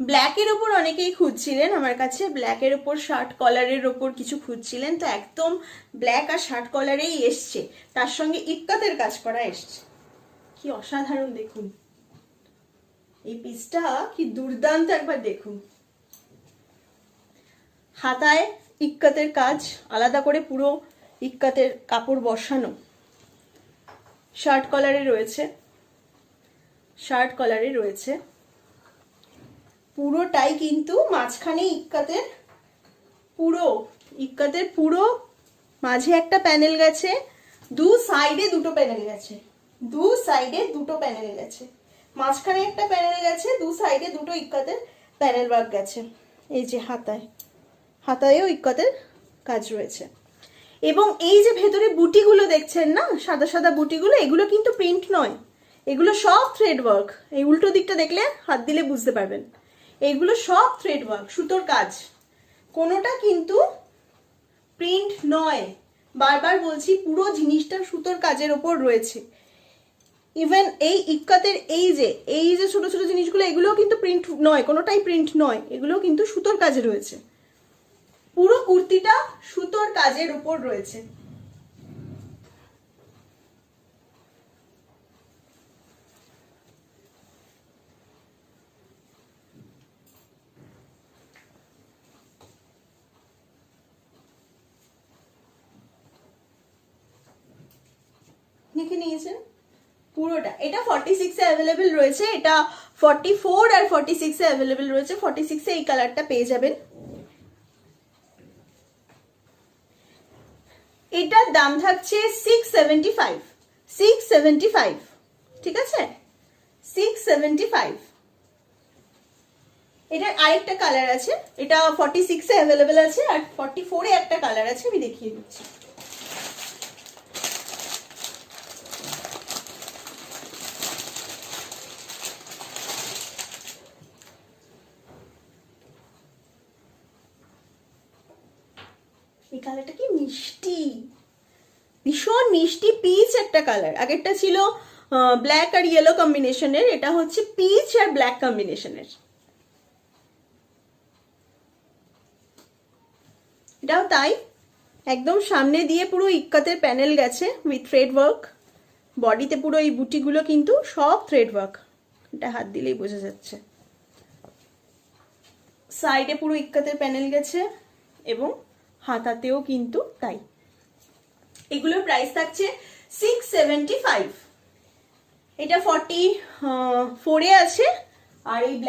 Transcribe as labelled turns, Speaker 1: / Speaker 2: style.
Speaker 1: ব্ল্যাকের ওপর অনেকেই খুঁজছিলেন আমার কাছে, ব্ল্যাকের ওপর শার্ট কলারের ওপর কিছু খুঁজছিলেন, তো একদম ব্ল্যাক আর শার্ট কলারেই এসছে, তার সঙ্গে ইক্কাতের কাজ করা এসছে। কি অসাধারণ দেখুন এই পিসটা, কি দুর্দান্ত, একবার দেখুন। হাতায় ইক্কাতের কাজ, আলাদা করে পুরো ইক্কাতের কাপড় বসানো, শার্ট কলারে রয়েছে, শার্ট কলারে রয়েছে পুরোটাই, কিন্তু মাঝখানে ইক্কাতের পুরো মাঝে একটা প্যানেল গেছে, দু সাইডে দুটো প্যানেল গেছে, দু সাইডে দুটো প্যানেল গেছে, মাঝখানে একটা প্যানেল গেছে, দু সাইডে দুটো ইক্কাতের প্যানেল ওয়ার্ক গেছে। এই যে হাতায়ও ইক্কাতের কাজ রয়েছে। এবং এই যে ভেতরে বুটিগুলো দেখছেন না, সাদা সাদা বুটিগুলো, এগুলো কিন্তু প্রিন্ট নয়, এগুলো সব থ্রেড ওয়ার্ক। এই উল্টো দিকটা দেখলে হাত দিলে বুঝতে পারবেন, এইগুলো সব থ্রেড ওয়ার্ক, সুতোর কাজ, কোনোটা কিন্তু প্রিন্ট নয়। বারবার বলছি, পুরো জিনিসটা সুতোর কাজের ওপর রয়েছে। ইভেন এই ইক্কাতের এই যে ছোট ছোট জিনিসগুলো, এগুলোও কিন্তু প্রিন্ট নয়, কোনোটাই প্রিন্ট নয়, এগুলো কিন্তু সুতোর কাজে রয়েছে। পুরো কুর্তিটা সুতোর কাজের উপর রয়েছে। দেখে নিয়েছেন পুরোটা, এটা 46 এ অ্যাভেলেবেল রয়েছে, এটা 44 আর 46 এ অ্যাভেলেবেল রয়েছে। 46 এ এই কালারটা পেয়ে যাবেন। এটার দাম থাকছে 675, ঠিক আছে, 675। এটার আরেকটা কালার আছে, এটা 46 এ অ্যাভেলেবেল আছে, আর 44 এ একটা কালার আছে, আমি দেখিয়ে দিচ্ছি। এই কালারটা কি মিষ্টি, ভীষণ মিষ্টি পিচ একটা কালার। আগেরটা ছিল ব্ল্যাক আর ইয়েলো কম্বিনেশনের, এটা হচ্ছে পিচ আর ব্ল্যাক কম্বিনেশনের। এটাও তাই, একদম সামনে দিয়ে পুরো ইক্কাতের প্যানেল গেছে উইথ থ্রেড ওয়ার্ক, বডিতে পুরো এই বুটিগুলো কিন্তু সব থ্রেড ওয়ার্ক, এটা হাত দিলেই বোঝা যাচ্ছে। সাইডে পুরো ইক্কাতের প্যানেল গেছে এবং হাতাতেও কিন্তু তাই। এগুলোর প্রাইস থাকছে 675। এটা 44 এ আছে, আর এই